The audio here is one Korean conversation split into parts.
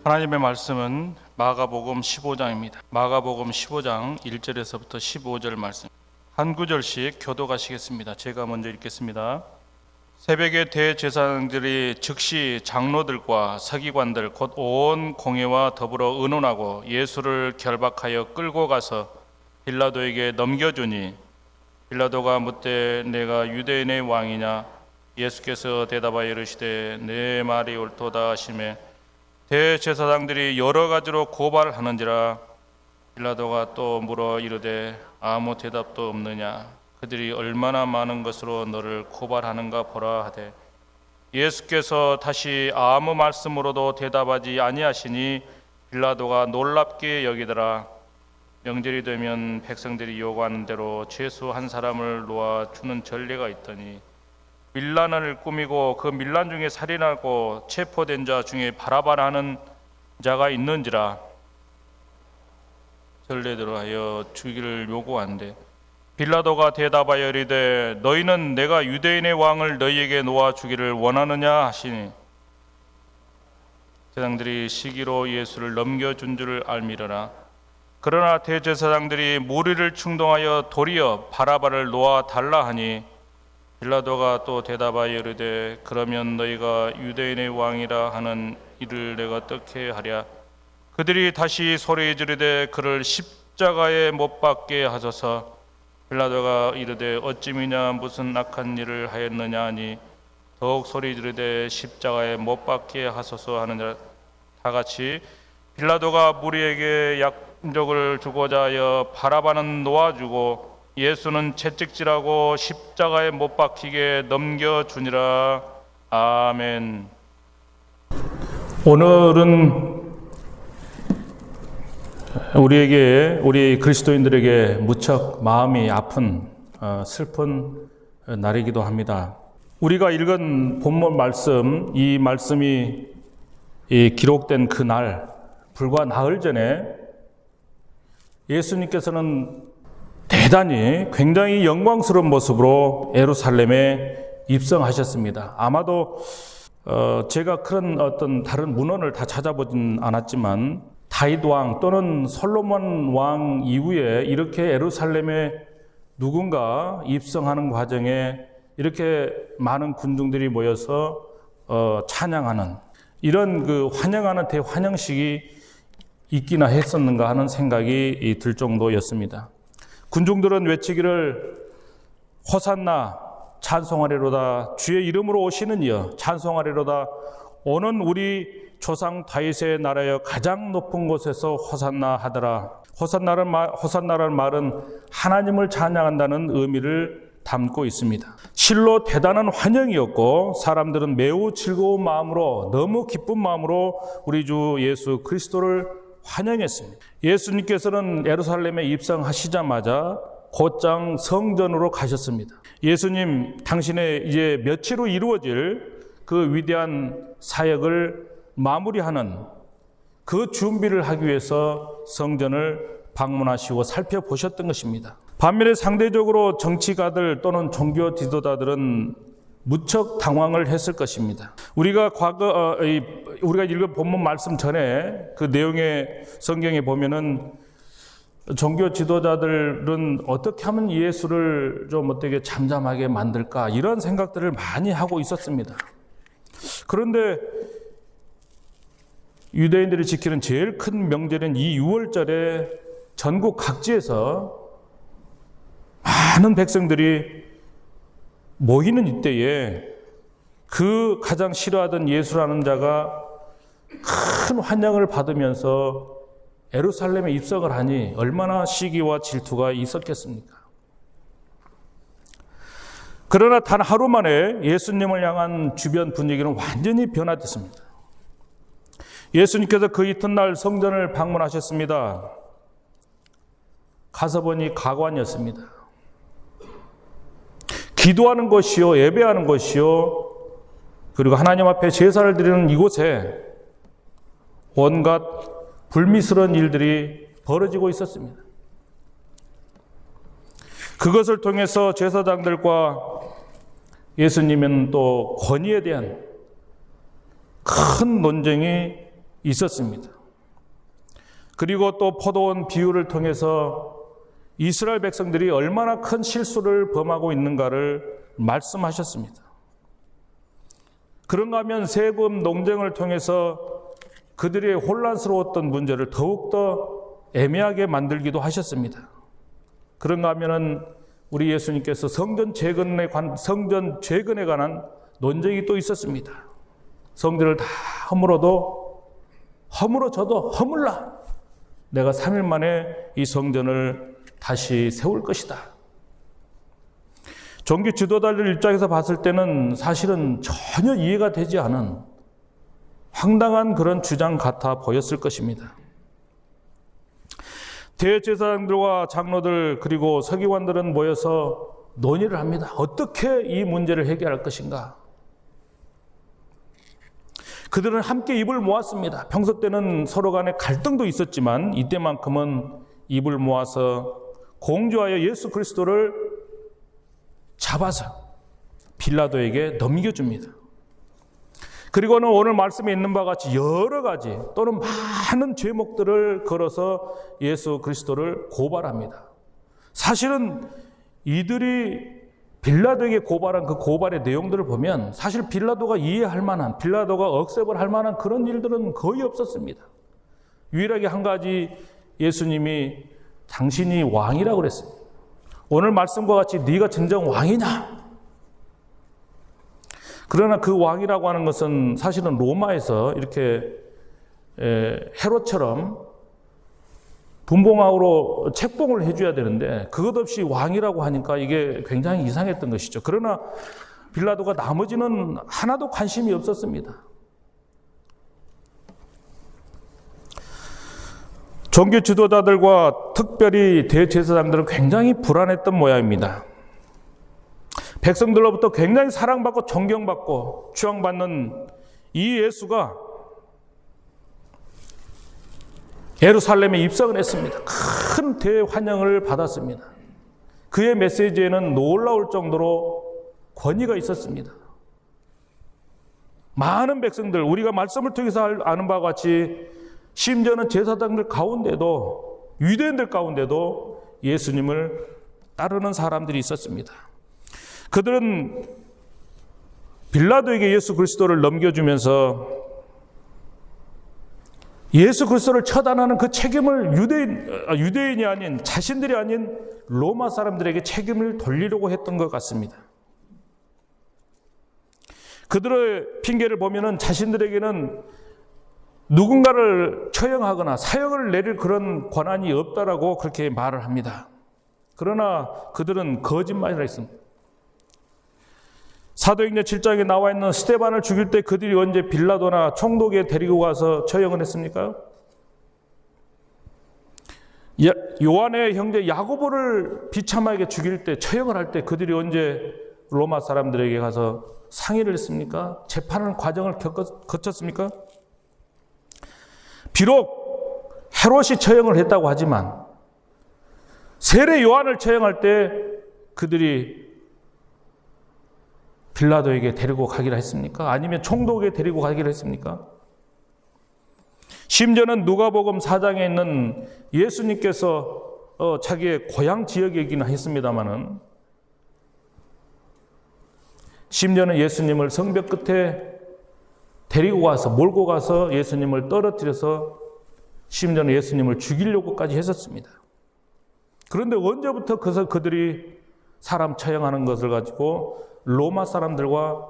하나님의 말씀은 마가복음 15장입니다. 마가복음 15장 1절에서부터 15절 말씀. 한 구절씩 교독하시겠습니다. 제가 먼저 읽겠습니다. 새벽에 대제사장들이 즉시 장로들과 서기관들 곧 온 공회와 더불어 의논하고 예수를 결박하여 끌고 가서 빌라도에게 넘겨주니 빌라도가 묻되 내가 유대인의 왕이냐? 예수께서 대답하여 이르시되 내 말이 옳도다 하시매 대제사장들이 여러 가지로 고발하는지라. 빌라도가 또 물어 이르되 아무 대답도 없느냐? 그들이 얼마나 많은 것으로 너를 고발하는가 보라 하되 예수께서 다시 아무 말씀으로도 대답하지 아니하시니 빌라도가 놀랍게 여기더라. 명절이 되면 백성들이 요구하는 대로 죄수 한 사람을 놓아 주는 전례가 있더니 밀란을 꾸미고 그 밀란 중에 살인하고 체포된 자 중에 바라바라하는 자가 있는지라. 전례대로 하여 주기를 요구한대 빌라도가 대답하여 이르되 너희는 내가 유대인의 왕을 너희에게 놓아 주기를 원하느냐 하시니 제사장들이 시기로 예수를 넘겨준 줄 알미르라. 그러나 대제사장들이 무리를 충동하여 도리어 바라바를 놓아 달라 하니 빌라도가 또 대답하여 이르되 그러면 너희가 유대인의 왕이라 하는 이를 내가 어떻게 하랴? 그들이 다시 소리 지르되 그를 십자가에 못 박게 하소서. 빌라도가 이르되 어찌 미냐 무슨 악한 일을 하였느냐 하니 더욱 소리 지르되 십자가에 못 박게 하소서 하느니라. 다 같이 빌라도가 무리에게 약속을 주고자 하여 바라바는 놓아주고 예수는 채찍질하고 십자가에 못 박히게 넘겨주니라. 아멘. 오늘은 우리 그리스도인들에게 무척 마음이 아픈 슬픈 날이기도 합니다. 우리가 읽은 본문 말씀, 이 말씀이 기록된 그날 불과 나흘 전에 예수님께서는 대단히 굉장히 영광스러운 모습으로 예루살렘에 입성하셨습니다. 아마도 제가 그런 어떤 다른 문헌을 다 찾아보진 않았지만 다윗 왕 또는 솔로몬 왕 이후에 이렇게 예루살렘에 누군가 입성하는 과정에 이렇게 많은 군중들이 모여서 찬양하는 이런 그 환영하는 대환영식이 있기나 했었는가 하는 생각이 들 정도였습니다. 군중들은 외치기를 호산나 찬송하리로다. 주의 이름으로 오시는 이여 찬송하리로다. 오는 우리 조상 다윗의 나라여 가장 높은 곳에서 호산나 하더라. 호산나라는 말은 하나님을 찬양한다는 의미를 담고 있습니다. 실로 대단한 환영이었고 사람들은 매우 즐거운 마음으로 너무 기쁜 마음으로 우리 주 예수 그리스도를 환영했습니다. 예수님께서는 예루살렘에 입성하시자마자 곧장 성전으로 가셨습니다. 예수님 당신의 이제 며칠 후 이루어질 그 위대한 사역을 마무리하는 그 준비를 하기 위해서 성전을 방문하시고 살펴보셨던 것입니다. 반면에 상대적으로 정치가들 또는 종교 지도자들은 무척 당황을 했을 것입니다. 우리가 우리가 읽은 본문 말씀 전에 그 내용의 성경에 보면은 종교 지도자들은 어떻게 하면 예수를 좀 어떻게 잠잠하게 만들까 이런 생각들을 많이 하고 있었습니다. 그런데 유대인들이 지키는 제일 큰 명절인 이 6월절에 전국 각지에서 많은 백성들이 모이는 이때에 그 가장 싫어하던 예수라는 자가 큰 환영을 받으면서 예루살렘에 입성을 하니 얼마나 시기와 질투가 있었겠습니까? 그러나 단 하루 만에 예수님을 향한 주변 분위기는 완전히 변화됐습니다. 예수님께서 그 이튿날 성전을 방문하셨습니다. 가서 보니 가관이었습니다. 기도하는 것이요, 예배하는 것이요, 그리고 하나님 앞에 제사를 드리는 이곳에 온갖 불미스러운 일들이 벌어지고 있었습니다. 그것을 통해서 제사장들과 예수님은 또 권위에 대한 큰 논쟁이 있었습니다. 그리고 또 포도원 비유를 통해서 이스라엘 백성들이 얼마나 큰 실수를 범하고 있는가를 말씀하셨습니다. 그런가 하면 세금 논쟁을 통해서 그들의 혼란스러웠던 문제를 더욱더 애매하게 만들기도 하셨습니다. 그런가 하면은 우리 예수님께서 성전 재건에 관한 논쟁이 또 있었습니다. 성전을 다 허물어져도 허물라. 내가 3일 만에 이 성전을 다시 세울 것이다. 종교 지도자들 입장에서 봤을 때는 사실은 전혀 이해가 되지 않은 황당한 그런 주장 같아 보였을 것입니다. 대제사장들과 장로들 그리고 서기관들은 모여서 논의를 합니다. 어떻게 이 문제를 해결할 것인가? 그들은 함께 입을 모았습니다. 평소 때는 서로 간에 갈등도 있었지만 이때만큼은 입을 모아서 공조하여 예수 그리스도를 잡아서 빌라도에게 넘겨줍니다. 그리고는 오늘 말씀에 있는 바와 같이 여러 가지 또는 많은 제목들을 걸어서 예수 그리스도를 고발합니다. 사실은 이들이 빌라도에게 고발한 그 고발의 내용들을 보면 사실 빌라도가 이해할 만한, 빌라도가 억셉을 할 만한 그런 일들은 거의 없었습니다. 유일하게 한 가지 예수님이 당신이 왕이라고 그랬어요. 오늘 말씀과 같이 네가 진정 왕이냐? 그러나 그 왕이라고 하는 것은 사실은 로마에서 이렇게 헤롯처럼 분봉왕으로 책봉을 해줘야 되는데 그것 없이 왕이라고 하니까 이게 굉장히 이상했던 것이죠. 그러나 빌라도가 나머지는 하나도 관심이 없었습니다. 종교 지도자들과 특별히 대제사장들은 굉장히 불안했던 모양입니다. 백성들로부터 굉장히 사랑받고 존경받고 추앙받는 이 예수가 예루살렘에 입성을 했습니다. 큰 대환영을 받았습니다. 그의 메시지에는 놀라울 정도로 권위가 있었습니다. 많은 백성들, 우리가 말씀을 통해서 아는 바와 같이 심지어는 제사장들 가운데도, 유대인들 가운데도 예수님을 따르는 사람들이 있었습니다. 그들은 빌라도에게 예수 그리스도를 넘겨주면서 예수 그리스도를 처단하는 그 책임을 유대인이 아닌 자신들이 아닌 로마 사람들에게 책임을 돌리려고 했던 것 같습니다. 그들의 핑계를 보면은 자신들에게는 누군가를 처형하거나 사형을 내릴 그런 권한이 없다라고 그렇게 말을 합니다. 그러나 그들은 거짓말을 했습니다. 사도행전 7장에 나와 있는 스데반을 죽일 때 그들이 언제 빌라도나 총독에 데리고 가서 처형을 했습니까? 요한의 형제 야고보를 비참하게 죽일 때 처형을 할 때 그들이 언제 로마 사람들에게 가서 상의를 했습니까? 재판을 과정을 거쳤습니까? 비록 헤롯이 처형을 했다고 하지만 세례 요한을 처형할 때 그들이 빌라도에게 데리고 가기로 했습니까? 아니면 총독에 데리고 가기로 했습니까? 심지어는 누가복음 4장에 있는 예수님께서 자기의 고향 지역이긴 했습니다마는 심지어는 예수님을 성벽 끝에 데리고 가서 몰고 가서 예수님을 떨어뜨려서 심지어는 예수님을 죽이려고까지 했었습니다. 그런데 언제부터 그들이 사람 처형하는 것을 가지고 로마 사람들과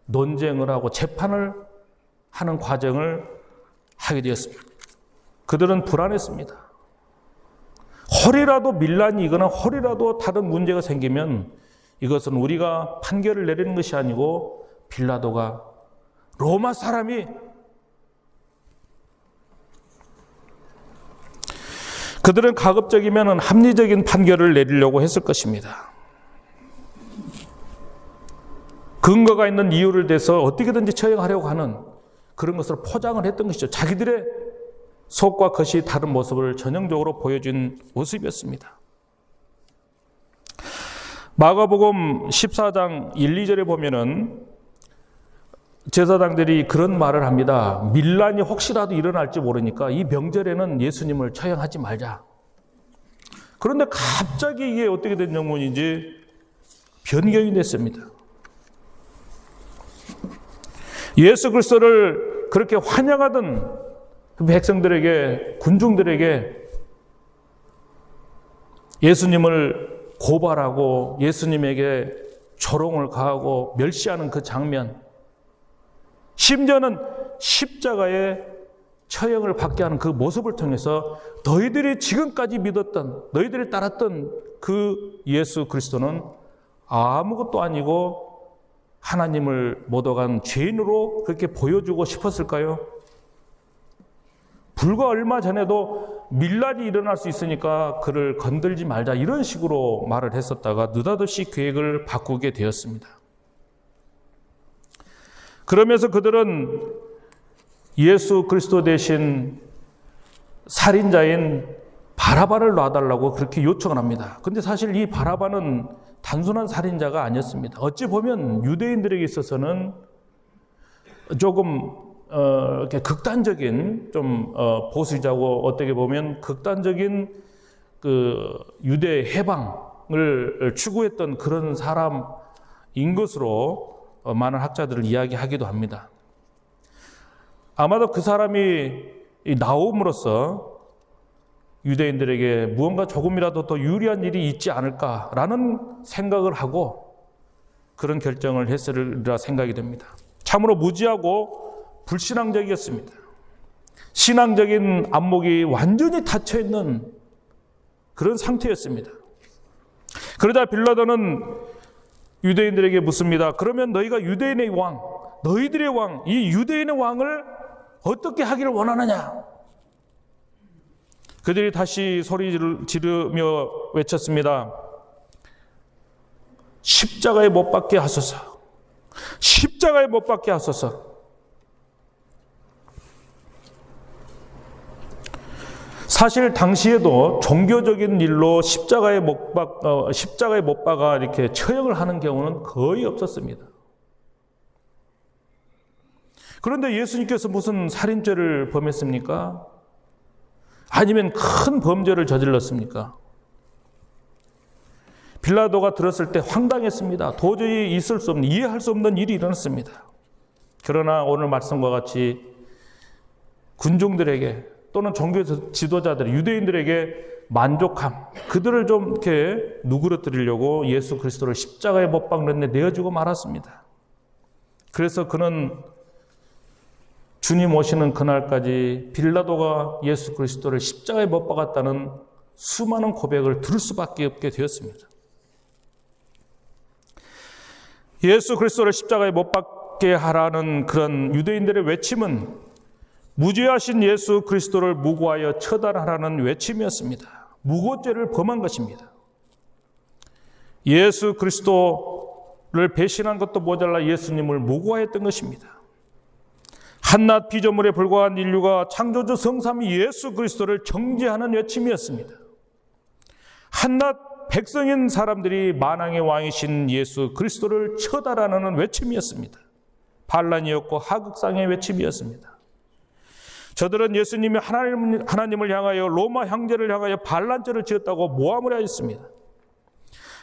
논쟁을 하고 재판을 하는 과정을 하게 되었습니다. 그들은 불안했습니다. 홀이라도 밀란이 있거나 홀이라도 다른 문제가 생기면 이것은 우리가 판결을 내리는 것이 아니고 빌라도가 로마 사람이 그들은 가급적이면 합리적인 판결을 내리려고 했을 것입니다. 근거가 있는 이유를 대서 어떻게든지 처형하려고 하는 그런 것을 포장을 했던 것이죠. 자기들의 속과 겉이 다른 모습을 전형적으로 보여준 모습이었습니다. 마가복음 14장 1, 2절에 보면은 제사장들이 그런 말을 합니다. 밀란이 혹시라도 일어날지 모르니까 이 명절에는 예수님을 처형하지 말자. 그런데 갑자기 이게 어떻게 된 영문인지 변경이 됐습니다. 예수 그리스도를 그렇게 환영하던 그 백성들에게, 군중들에게 예수님을 고발하고 예수님에게 조롱을 가하고 멸시하는 그 장면, 심지어는 십자가에 처형을 받게 하는 그 모습을 통해서 너희들이 지금까지 믿었던, 너희들이 따랐던 그 예수 그리스도는 아무것도 아니고 하나님을 못 어간 죄인으로 그렇게 보여주고 싶었을까요? 불과 얼마 전에도 밀란이 일어날 수 있으니까 그를 건들지 말자, 이런 식으로 말을 했었다가 느닷없이 계획을 바꾸게 되었습니다. 그러면서 그들은 예수 그리스도 대신 살인자인 바라바를 놔달라고 그렇게 요청을 합니다. 그런데 사실 이 바라바는 단순한 살인자가 아니었습니다. 어찌 보면 유대인들에게 있어서는 조금 이렇게 극단적인, 좀 보수자고 어떻게 보면 극단적인 그 유대 해방을 추구했던 그런 사람인 것으로 많은 학자들을 이야기하기도 합니다. 아마도 그 사람이 나옴으로써 유대인들에게 무언가 조금이라도 더 유리한 일이 있지 않을까라는 생각을 하고 그런 결정을 했으리라 생각이 됩니다. 참으로 무지하고 불신앙적이었습니다. 신앙적인 안목이 완전히 닫혀있는 그런 상태였습니다. 그러자 빌라도는 유대인들에게 묻습니다. 그러면 너희가 유대인의 왕, 너희들의 왕, 이 유대인의 왕을 어떻게 하기를 원하느냐? 그들이 다시 소리를 지르며 외쳤습니다. 십자가에 못 박게 하소서. 십자가에 못 박게 하소서. 사실 당시에도 종교적인 일로 십자가에 못 박아 이렇게 처형을 하는 경우는 거의 없었습니다. 그런데 예수님께서 무슨 살인죄를 범했습니까? 아니면 큰 범죄를 저질렀습니까? 빌라도가 들었을 때 황당했습니다. 도저히 있을 수 없는, 이해할 수 없는 일이 일어났습니다. 그러나 오늘 말씀과 같이 군중들에게 또는 종교 지도자들, 유대인들에게 만족함, 그들을 좀 이렇게 누그러뜨리려고 예수 그리스도를 십자가에 못 박는 데 내어주고 말았습니다. 그래서 그는 주님 오시는 그날까지 빌라도가 예수 그리스도를 십자가에 못 박았다는 수많은 고백을 들을 수밖에 없게 되었습니다. 예수 그리스도를 십자가에 못 박게 하라는 그런 유대인들의 외침은 무죄하신 예수 그리스도를 무고하여 처단하라는 외침이었습니다. 무고죄를 범한 것입니다. 예수 그리스도를 배신한 것도 모자라 예수님을 무고하였던 것입니다. 한낱 피조물에 불과한 인류가 창조주 성삼위 예수 그리스도를 정죄하는 외침이었습니다. 한낱 백성인 사람들이 만왕의 왕이신 예수 그리스도를 처단하는 외침이었습니다. 반란이었고 하극상의 외침이었습니다. 저들은 예수님이 하나님을 향하여 로마 형제를 향하여 반란죄를 지었다고 모함을 하였습니다.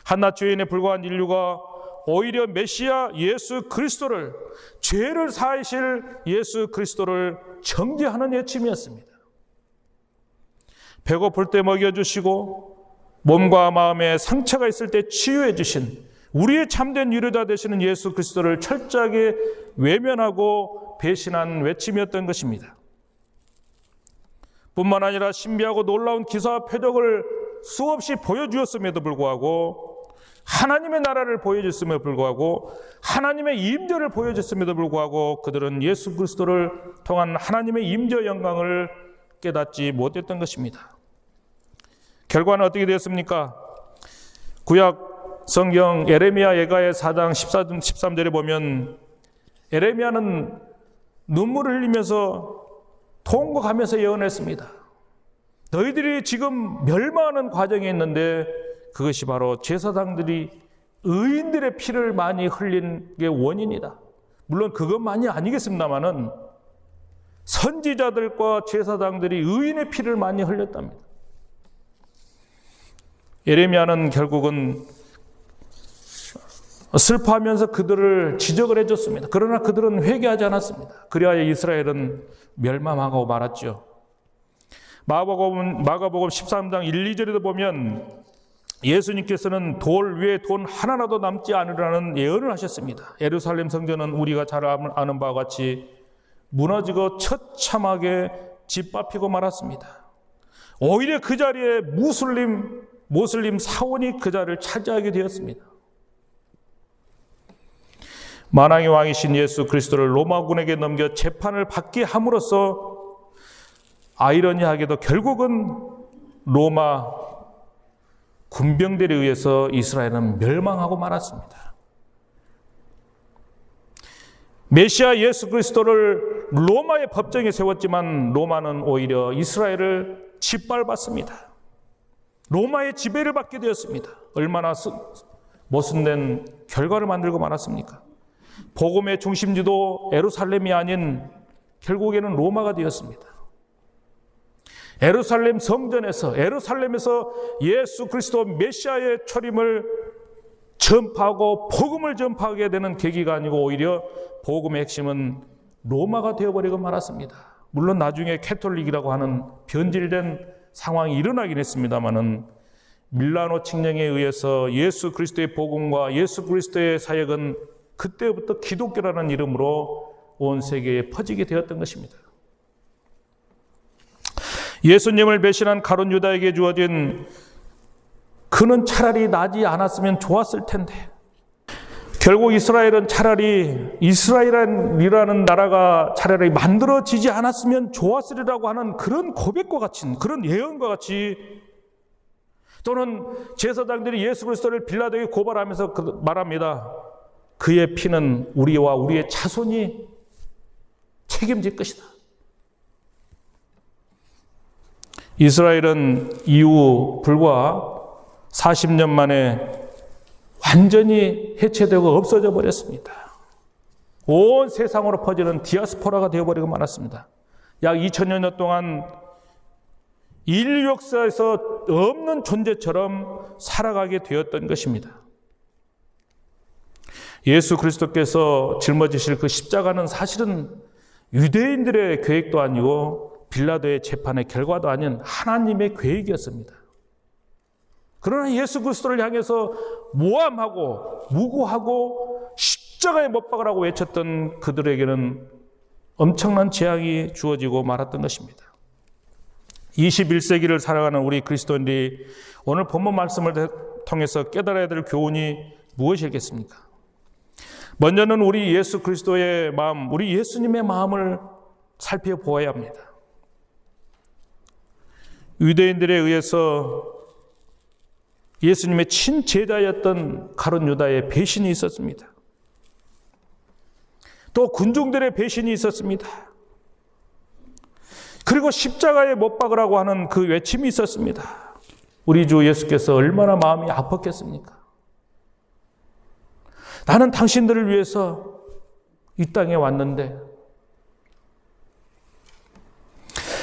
한낱 죄인에 불과한 인류가 오히려 메시아 예수 그리스도를, 죄를 사하실 예수 그리스도를 정죄하는 외침이었습니다. 배고플 때 먹여주시고 몸과 마음에 상처가 있을 때 치유해 주신 우리의 참된 위로자 되시는 예수 그리스도를 철저하게 외면하고 배신한 외침이었던 것입니다. 뿐만 아니라 신비하고 놀라운 기사와 표적을 수없이 보여주었음에도 불구하고, 하나님의 나라를 보여줬음에도 불구하고, 하나님의 임재를 보여줬음에도 불구하고 그들은 예수 그리스도를 통한 하나님의 임재 영광을 깨닫지 못했던 것입니다. 결과는 어떻게 되었습니까? 구약 성경 에레미야 예가의 4장 13절에 보면 에레미야는 눈물을 흘리면서 통곡하면서 예언했습니다. 너희들이 지금 멸망하는 과정에 있는데 그것이 바로 제사장들이 의인들의 피를 많이 흘린 게 원인이다. 물론 그것만이 아니겠습니다마는 선지자들과 제사장들이 의인의 피를 많이 흘렸답니다. 예레미야는 결국은 슬퍼하면서 그들을 지적을 해줬습니다. 그러나 그들은 회개하지 않았습니다. 그리하여 이스라엘은 멸망하고 말았죠. 마가복음 13장 1, 2절에도 보면 예수님께서는 돌 위에 돈 하나라도 남지 않으라는 예언을 하셨습니다. 예루살렘 성전은 우리가 잘 아는 바와 같이 무너지고 처참하게 짓밟히고 말았습니다. 오히려 그 자리에 모슬림 사원이 그 자리를 차지하게 되었습니다. 만왕의 왕이신 예수 그리스도를 로마군에게 넘겨 재판을 받게 함으로써 아이러니하게도 결국은 로마 군병들에 의해서 이스라엘은 멸망하고 말았습니다. 메시아 예수 그리스도를 로마의 법정에 세웠지만 로마는 오히려 이스라엘을 짓밟았습니다. 로마의 지배를 받게 되었습니다. 얼마나 모순된 결과를 만들고 말았습니까? 복음의 중심지도 예루살렘이 아닌 결국에는 로마가 되었습니다. 예루살렘에서 예수 그리스도 메시아의 초림을 전파하고 복음을 전파하게 되는 계기가 아니고 오히려 복음의 핵심은 로마가 되어버리고 말았습니다. 물론 나중에 캐톨릭이라고 하는 변질된 상황이 일어나긴 했습니다마는 밀라노 칙령에 의해서 예수 그리스도의 복음과 예수 그리스도의 사역은 그때부터 기독교라는 이름으로 온 세계에 퍼지게 되었던 것입니다. 예수님을 배신한 가룟 유다에게 주어진 그는 차라리 나지 않았으면 좋았을 텐데 결국 이스라엘은 차라리 이스라엘이라는 나라가 차라리 만들어지지 않았으면 좋았으리라고 하는 그런 고백과 같은 그런 예언과 같이 또는 제사장들이 예수 그리스도를 빌라도에게 고발하면서 말합니다. 그의 피는 우리와 우리의 자손이 책임질 것이다. 이스라엘은 이후 불과 40년 만에 완전히 해체되고 없어져 버렸습니다. 온 세상으로 퍼지는 디아스포라가 되어버리고 말았습니다. 약 2000년 동안 인류 역사에서 없는 존재처럼 살아가게 되었던 것입니다. 예수 그리스도께서 짊어지실 그 십자가는 사실은 유대인들의 계획도 아니고 빌라도의 재판의 결과도 아닌 하나님의 계획이었습니다. 그러나 예수 그리스도를 향해서 모함하고 무고하고 십자가에 못 박으라고 외쳤던 그들에게는 엄청난 재앙이 주어지고 말았던 것입니다. 21세기를 살아가는 우리 그리스도인들이 오늘 본문 말씀을 통해서 깨달아야 될 교훈이 무엇이겠습니까? 먼저는 우리 예수 그리스도의 마음, 우리 예수님의 마음을 살펴보아야 합니다. 유대인들에 의해서 예수님의 친제자였던 가룟 유다의 배신이 있었습니다. 또 군중들의 배신이 있었습니다. 그리고 십자가에 못 박으라고 하는 그 외침이 있었습니다. 우리 주 예수께서 얼마나 마음이 아팠겠습니까? 나는 당신들을 위해서 이 땅에 왔는데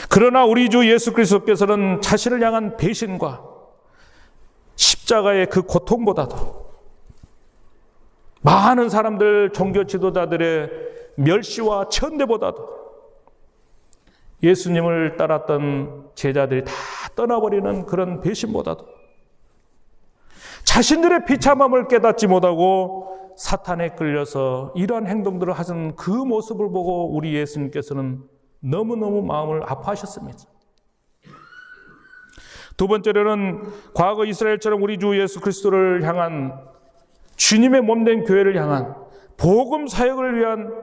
그러나 우리 주 예수 그리스도께서는 자신을 향한 배신과 십자가의 그 고통보다도 많은 사람들, 종교 지도자들의 멸시와 천대보다도 예수님을 따랐던 제자들이 다 떠나버리는 그런 배신보다도 자신들의 비참함을 깨닫지 못하고 사탄에 끌려서 이러한 행동들을 하는 그 모습을 보고 우리 예수님께서는 너무너무 마음을 아파하셨습니다. 두 번째로는 과거 이스라엘처럼 우리 주 예수 그리스도를 향한 주님의 몸된 교회를 향한 복음 사역을 위한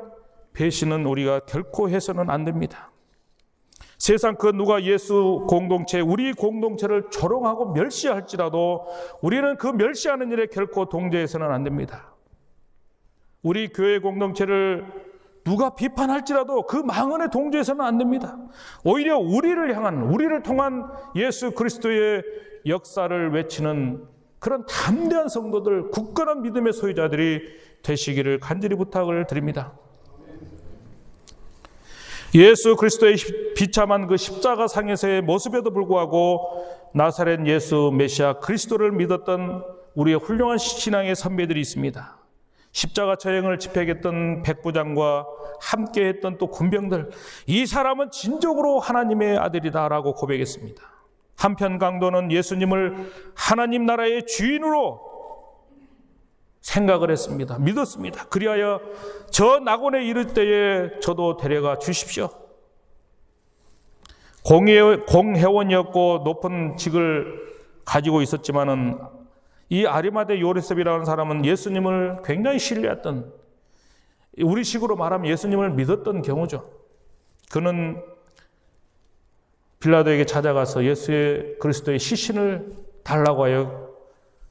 배신은 우리가 결코 해서는 안 됩니다. 세상 그 누가 예수 공동체, 우리 공동체를 조롱하고 멸시할지라도 우리는 그 멸시하는 일에 결코 동조해서는 안 됩니다. 우리 교회 공동체를 누가 비판할지라도 그 망언에 동조해서는 안 됩니다. 오히려 우리를 통한 예수 그리스도의 역사를 외치는 그런 담대한 성도들, 굳건한 믿음의 소유자들이 되시기를 간절히 부탁을 드립니다. 예수 그리스도의 비참한 그 십자가 상에서의 모습에도 불구하고 나사렛 예수 메시아 그리스도를 믿었던 우리의 훌륭한 신앙의 선배들이 있습니다. 십자가 처형을 집행했던 백부장과 함께했던 또 군병들, 이 사람은 진정으로 하나님의 아들이다라고 고백했습니다. 한편 강도는 예수님을 하나님 나라의 주인으로 생각을 했습니다. 믿었습니다. 그리하여 저 낙원에 이를 때에 저도 데려가 주십시오. 공회원이었고 높은 직을 가지고 있었지만은 이 아리마대 요셉이라는 사람은 예수님을 굉장히 신뢰했던, 우리식으로 말하면 예수님을 믿었던 경우죠. 그는 빌라도에게 찾아가서 예수의 그리스도의 시신을 달라고 하여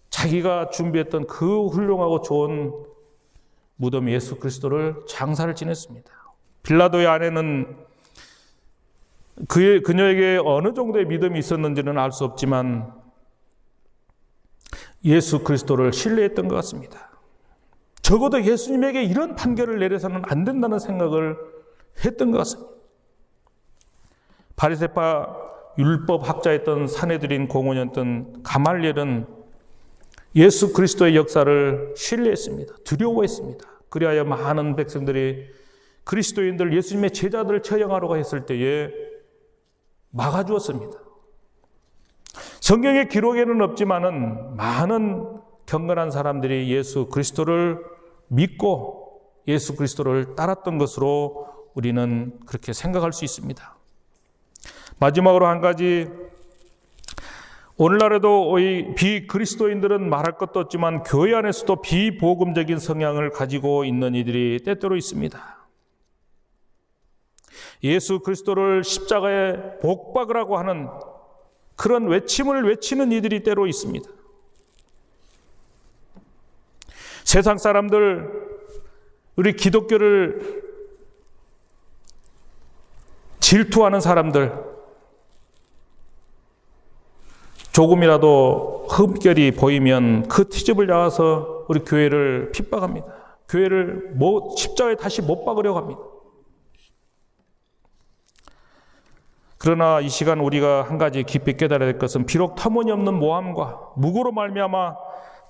자기가 준비했던 그 훌륭하고 좋은 무덤 예수 그리스도를 장사를 지냈습니다. 빌라도의 아내는 그녀에게 어느 정도의 믿음이 있었는지는 알 수 없지만 예수 그리스도를 신뢰했던 것 같습니다. 적어도 예수님에게 이런 판결을 내려서는 안 된다는 생각을 했던 것 같습니다. 바리새파 율법 학자였던 산헤드린 공원이었던 가말리엘은 예수 그리스도의 역사를 신뢰했습니다. 두려워했습니다. 그리하여 많은 백성들이 그리스도인들, 예수님의 제자들을 처형하려고 했을 때에 막아주었습니다. 성경의 기록에는 없지만은 많은 경건한 사람들이 예수 그리스도를 믿고 예수 그리스도를 따랐던 것으로 우리는 그렇게 생각할 수 있습니다. 마지막으로 한 가지, 오늘날에도 비그리스도인들은 말할 것도 없지만 교회 안에서도 비복음적인 성향을 가지고 있는 이들이 때때로 있습니다. 예수 그리스도를 십자가에 못 박으라고 하는 그런 외침을 외치는 이들이 때로 있습니다. 세상 사람들, 우리 기독교를 질투하는 사람들, 조금이라도 흠결이 보이면 그 트집을 잡아서 우리 교회를 핍박합니다. 교회를 십자가에 다시 못 박으려고 합니다. 그러나 이 시간 우리가 한 가지 깊이 깨달아야 될 것은, 비록 터무니없는 모함과 무고로 말미암아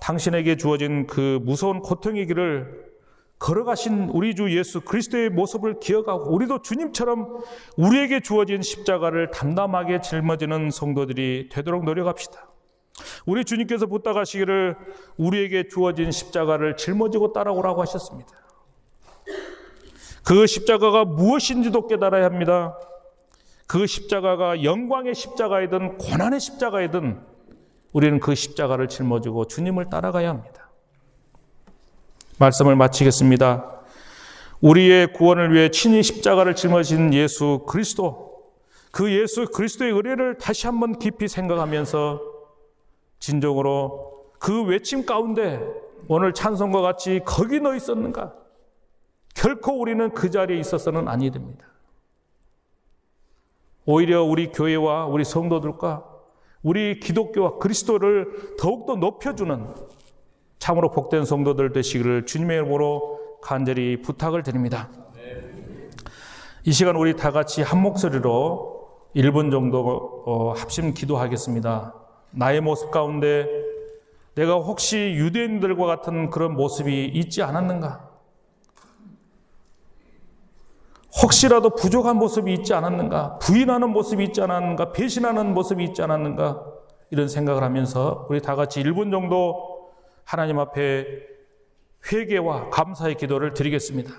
당신에게 주어진 그 무서운 고통의 길을 걸어가신 우리 주 예수 그리스도의 모습을 기억하고, 우리도 주님처럼 우리에게 주어진 십자가를 담담하게 짊어지는 성도들이 되도록 노력합시다. 우리 주님께서 부탁하시기를 우리에게 주어진 십자가를 짊어지고 따라오라고 하셨습니다. 그 십자가가 무엇인지도 깨달아야 합니다. 그 십자가가 영광의 십자가이든 고난의 십자가이든 우리는 그 십자가를 짊어지고 주님을 따라가야 합니다. 말씀을 마치겠습니다. 우리의 구원을 위해 친히 십자가를 짊어진 예수 그리스도, 그 예수 그리스도의 의뢰를 다시 한번 깊이 생각하면서 진정으로 그 외침 가운데 오늘 찬송과 같이 거기 너 있었는가? 결코 우리는 그 자리에 있어서는 아니 됩니다. 오히려 우리 교회와 우리 성도들과 우리 기독교와 그리스도를 더욱더 높여주는 참으로 복된 성도들 되시기를 주님의 이름으로 간절히 부탁을 드립니다. 이 시간 우리 다 같이 한 목소리로 1분 정도 합심 기도하겠습니다. 나의 모습 가운데 내가 혹시 유대인들과 같은 그런 모습이 있지 않았는가? 혹시라도 부족한 모습이 있지 않았는가? 부인하는 모습이 있지 않았는가? 배신하는 모습이 있지 않았는가? 이런 생각을 하면서 우리 다 같이 1분 정도 하나님 앞에 회개와 감사의 기도를 드리겠습니다.